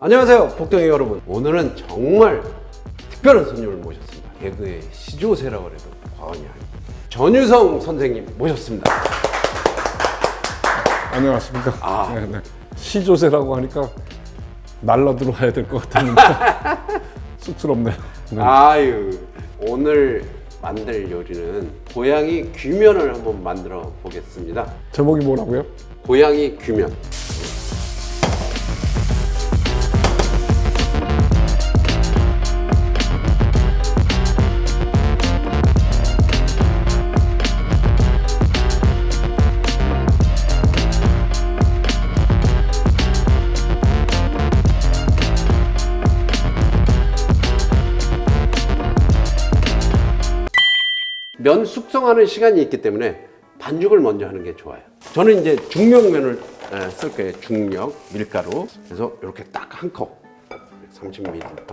안녕하세요, 복덩이 여러분. 오늘은 정말 특별한 손님을 모셨습니다. 개그의 시조세라고 해도 과언이 아닙니다. 전유성 선생님 모셨습니다. 안녕하십니까. 네. 시조세라고 하니까 날라 들어와야 될 것 같았는데 쑥스럽네요. 네. 아유, 오늘 만들 요리는 고양이 귀면을 한번 만들어 보겠습니다. 제목이 뭐라고요? 고양이 귀면. 면 숙성하는 시간이 있기 때문에 반죽을 먼저 하는 게 좋아요. 저는 이제 중력면을 쓸 거예요. 중력, 밀가루. 그래서 이렇게 딱 한 컵, 30ml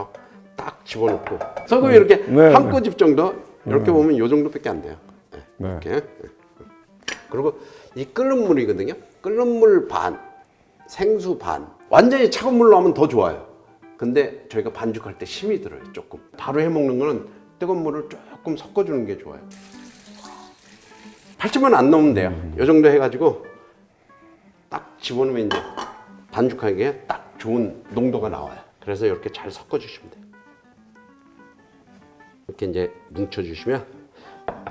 딱 집어넣고 소금이 이렇게 한 꼬집 정도, 이렇게 보면 이 정도밖에 안 돼요. 네. 이렇게. 그리고 이 끓는 물이거든요. 끓는 물 반, 생수 반. 완전히 차가운 물로 하면 더 좋아요. 근데 저희가 반죽할 때 힘이 들어요, 조금. 바로 해 먹는 거는 뜨거운 물을 조금 섞어주는 게 좋아요. 8점은 안 넣으면 돼요. 이 정도 해가지고 딱 집어넣으면 이제 반죽하기에 딱 좋은 농도가 나와요. 그래서 이렇게 잘 섞어주시면 돼요. 이렇게 이제 뭉쳐주시면,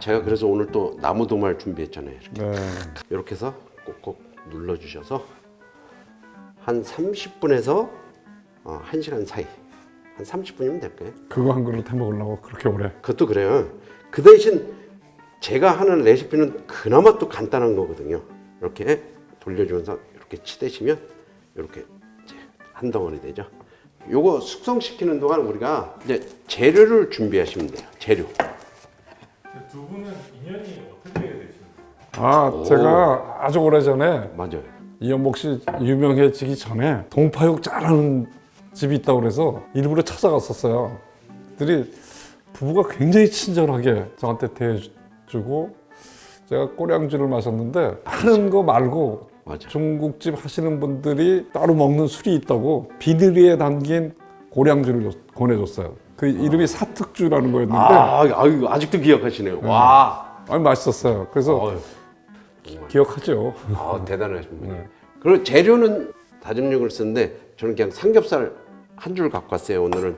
제가 그래서 오늘 또 나무 도마를 준비했잖아요. 이렇게 해서 꼭꼭 눌러주셔서 한 30분에서 1시간 사이, 한 30분이면 될 거예요. 그거 한 그릇 해 먹으려고 그렇게 오래. 그것도 그래요. 그 대신 제가 하는 레시피는 그나마 또 간단한 거거든요. 이렇게 돌려주면서 이렇게 치대시면 이렇게 이제 한 덩어리 되죠. 요거 숙성시키는 동안 우리가 이제 재료를 준비하시면 돼요. 재료. 두 분은 인연이 어떻게 되시나요? 제가 아주 오래전에 맞아요. 이연복 씨 유명해지기 전에 동파육 잘하는 집이 있다고 그래서 일부러 찾아갔었어요. 그들이 부부가 굉장히 친절하게 저한테 대해주고, 제가 꼬량주를 마셨는데 하는 거 말고 맞아. 중국집 하시는 분들이 따로 먹는 술이 있다고 비닐에 담긴 고량주를 권해줬어요. 그 이름이 사특주라는 거였는데 아유, 아직도 기억하시네요. 와. 아니 맛있었어요. 그래서 기억하죠. 대단하십니다. 그리고 재료는 다진 육을 쓰는데 저는 그냥 삼겹살 한 줄 갖고 왔어요. 오늘은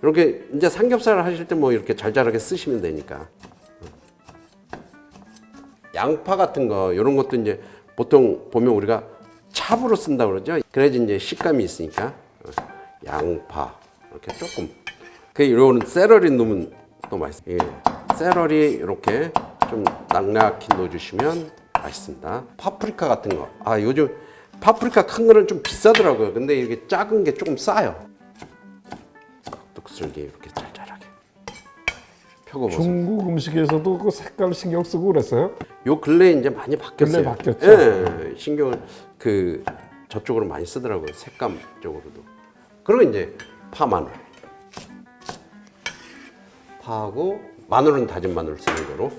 이렇게 이제 삼겹살 하실 때 뭐 이렇게 잘잘하게 쓰시면 되니까. 양파 같은 거 이런 것도 이제 보통 보면 우리가 찹으로 쓴다고 그러죠. 그래야지 이제 식감이 있으니까. 양파 이렇게 조금. 그 이런 세러리 넣으면 또 맛있어요. 세러리 이렇게 좀 낭낙히 넣어주시면 맛있습니다. 파프리카 같은 거. 요즘 파프리카 큰 거는 좀 비싸더라고요. 근데 이렇게 작은 게 조금 싸요. 뚝슬기 이렇게 잘잘하게 펴고버섯. 중국 음식에서도 그 색깔 신경 쓰고 그랬어요? 요 근래에 이제 많이 바뀌었어요. 근래 바뀌었죠. 예, 신경을 저쪽으로 많이 쓰더라고요. 색감 쪽으로도. 그리고 이제 파마늘. 파하고 마늘은 다진 마늘 쓰는 거로.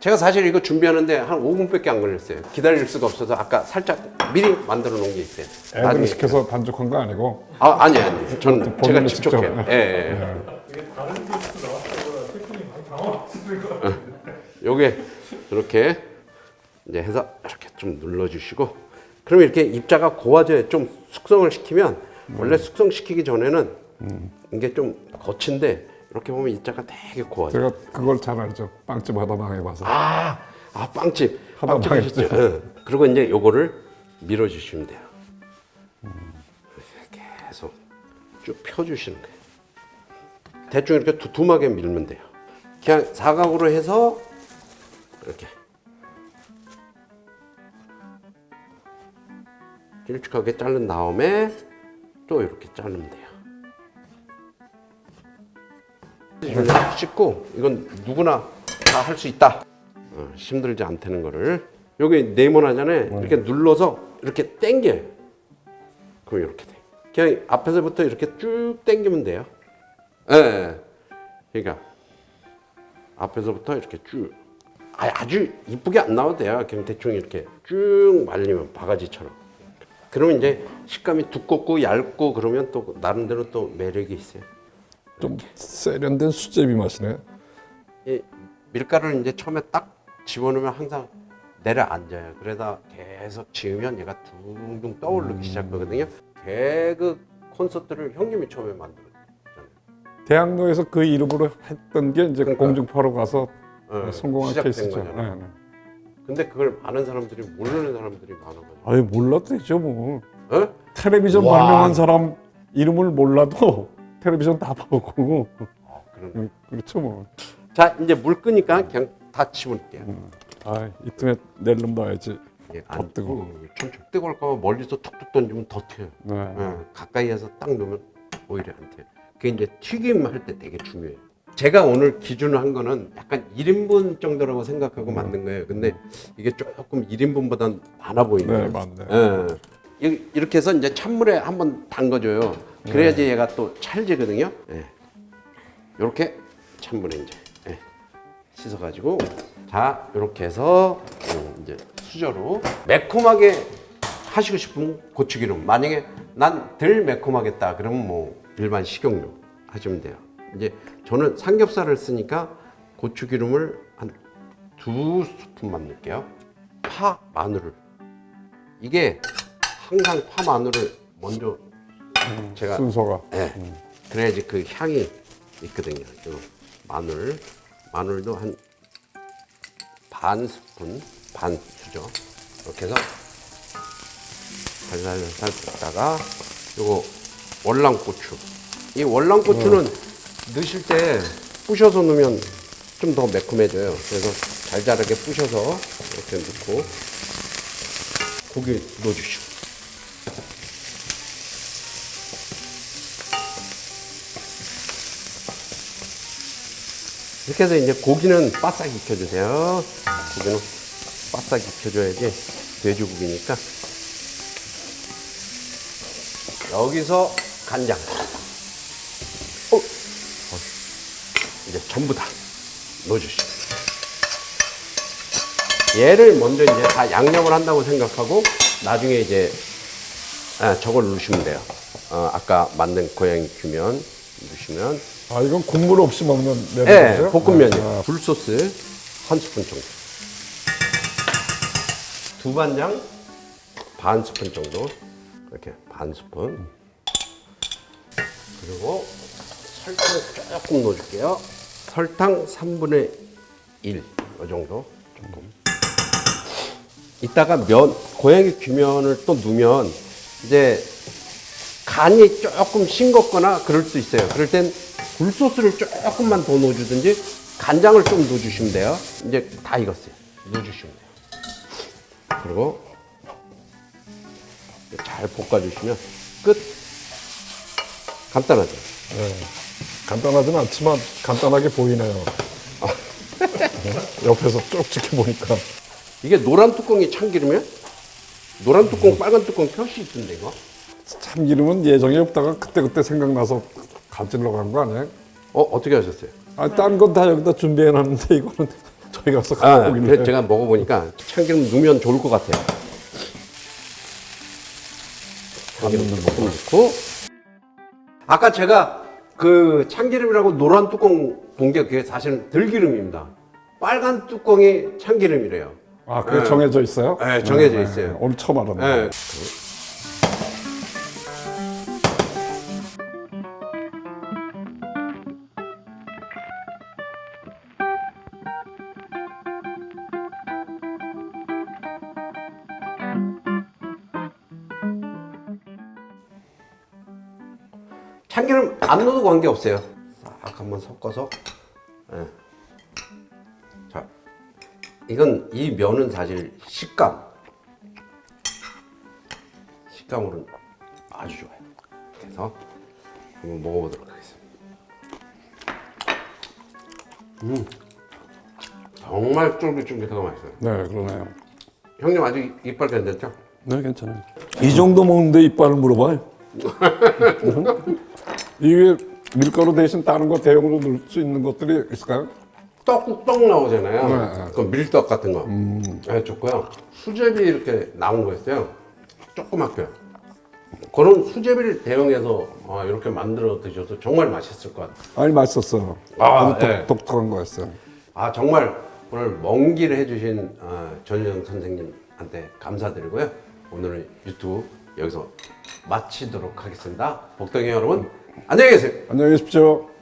제가 사실 이거 준비하는데 한 5분밖에 안 걸렸어요. 기다릴 수가 없어서 아까 살짝 미리 만들어 놓은 게 있어요. 애들 시켜서 반죽한 거 아니고? 아니. 저는 제가 본인이 직접 직접. 해요. 이게 다른 테스트 나왔다고 셰프님 많이 당황하시는 것 같아요. 요게 이렇게 이제 해서 이렇게 좀 눌러주시고, 그러면 이렇게 입자가 고와져요. 좀 숙성을 시키면, 원래 숙성시키기 전에는 이게 좀 거친데 이렇게 보면 입자가 되게 고와져요. 제가 그걸 잘 알죠. 빵집 하다 망해봐서. 빵집 하다 하셨죠. 예. 그리고 이제 요거를 밀어주시면 돼요. 이렇게 계속 쭉 펴주시는 거예요. 대충 이렇게 두툼하게 밀면 돼요. 그냥 사각으로 해서 이렇게 길쭉하게 자른 다음에 또 이렇게 자르면 돼요. 씻고, 이건 누구나 다 할 수 있다. 힘들지 않다는 거를. 여기 네모나잖아요. 이렇게 눌러서 이렇게 당겨요. 그럼 이렇게 돼. 그냥 앞에서부터 이렇게 쭉 당기면 돼요. 예. 그러니까 앞에서부터 이렇게 쭉. 아주 이쁘게 안 나와도 돼요. 그냥 대충 이렇게 쭉 말리면 바가지처럼. 그러면 이제 식감이 두껍고 얇고 그러면 또 나름대로 또 매력이 있어요. 좀 세련된 수제비 맛이네. 이 밀가루를 이제 처음에 딱 집어넣으면 항상 내려앉아요. 그러다 계속 지으면 얘가 둥둥 떠오르기 시작하거든요. 개그 콘서트를 형님이 처음에 만들었잖아요. 대학로에서 그 이름으로 했던 게 이제 그러니까. 공중파로 가서 네, 성공한 시작된 케이스죠. 거잖아요. 네, 네. 근데 그걸 아는 사람들이 모르는 사람들이 많아가지고. 아예 몰라도 되죠 뭐. 어? 텔레비전 와. 발명한 사람 이름을 몰라도 텔레비전 다 보고. 그런. 그렇죠 뭐. 자 이제 물 끄니까 그냥 다 집어넣을게요. 아 이쯤에 낼름 넣어야지. 예, 더 뜨거워. 좀 뜨거울 거면 멀리서 툭툭 던지면 더 튀어요. 네. 예, 가까이에서 딱 넣으면 오히려 안 튀어요. 그게 이제 튀김 할 때 되게 중요해요. 제가 오늘 기준으로 한 거는 약간 1인분 정도라고 생각하고 만든 거예요. 근데 이게 조금 1인분보단 많아 보이네요. 네, 맞네. 예. 이렇게 해서 이제 찬물에 한번 담궈줘요. 그래야지 얘가 또 찰지거든요. 예. 이렇게 찬물에 이제 씻어가지고 자 이렇게 해서 이제 수저로 매콤하게 하시고 싶으면 고추기름. 만약에 난 덜 매콤하겠다 그러면 뭐 일반 식용유 하시면 돼요. 이제 저는 삼겹살을 쓰니까 고추기름을 한 2스푼만 넣을게요. 파, 마늘을 이게 항상 파, 마늘을 먼저 제가 순서가. 그래야지 그 향이 있거든요. 요 마늘도 한 반 스푼, 반 수저 이렇게 해서 살살살 볶다가 요거 월남고추. 이 월남고추는 넣으실 때 부셔서 넣으면 좀 더 매콤해져요. 그래서 잘잘하게 부셔서 이렇게 넣고 고기 넣어주시고. 이렇게 해서 이제 고기는 바싹 익혀주세요. 고기는 바싹 익혀줘야지 돼지고기니까. 여기서 간장. 이제 전부 다 넣어주시고. 얘를 먼저 이제 다 양념을 한다고 생각하고 나중에 이제 저걸 넣으시면 돼요. 아까 만든 고양이 규면 넣으시면. 아 이건 국물 없이 먹는 네, 면이죠? 볶음면이요. 굴소스 한 스푼 정도. 두반장 반 스푼 정도. 이렇게 반 스푼. 그리고 설탕 조금 넣어줄게요. 설탕 3분의 1. 이 정도. 조금. 이따가 고양이 규면을 또 넣으면 이제 간이 조금 싱겁거나 그럴 수 있어요. 그럴 땐 굴소스를 조금만 더 넣어주든지 간장을 좀 넣어주시면 돼요. 이제 다 익었어요. 넣어주시면 돼요. 그리고 잘 볶아주시면 끝. 간단하죠. 네. 간단하진 않지만 간단하게 보이네요. 옆에서 쭉 지켜보니까. 이게 노란 뚜껑이 참기름이야? 노란 뚜껑, 빨간 뚜껑 표시 있던데 이거? 참기름은 예정이 없다가 그때그때 생각나서 가지러 간 거 아니에요? 어떻게 하셨어요? 아, 딴 건 다 여기다 준비해놨는데 이거는 저희 가서 갖고 오길래. 그래서 제가 먹어보니까 참기름 넣으면 좋을 것 같아요. 참기름 조금 넣고. 아까 제가 그 참기름이라고 노란 뚜껑 본 게 그게 사실은 들기름입니다. 빨간 뚜껑이 참기름이래요. 아, 그게 정해져 있어요? 네, 정해져 있어요. 오늘 처음 알았네. 네. 참기름 안 넣어도 관계없어요. 싹 한번 섞어서. 예. 자, 이건 이 면은 사실 식감으로는 아주 좋아요. 그래서 한번 먹어보도록 하겠습니다. 정말 쫄깃쫄깃하고 맛있어요. 네, 그러네요. 형님 아직 이빨 괜찮죠? 네, 괜찮아요. 이 정도 먹는데 이빨을 물어봐요. 이게 밀가루 대신 다른 거 대용으로 넣을 수 있는 것들이 있을까요? 떡국 나오잖아요. 네. 그 밀떡 같은 거. 네, 좋고요. 수제비 이렇게 나온 거 있어요. 조그맣게요. 그런 수제비를 대용해서 이렇게 만들어 드셔도 정말 맛있을 것 같아요. 아니 맛있었어요. 아, 아주 네. 독특한 거였어요. 정말 오늘 먼 길 해주신 전유정 선생님한테 감사드리고요. 오늘은 유튜브 여기서 마치도록 하겠습니다. 복덩이 여러분 안녕히 계세요. 안녕히 계십시오.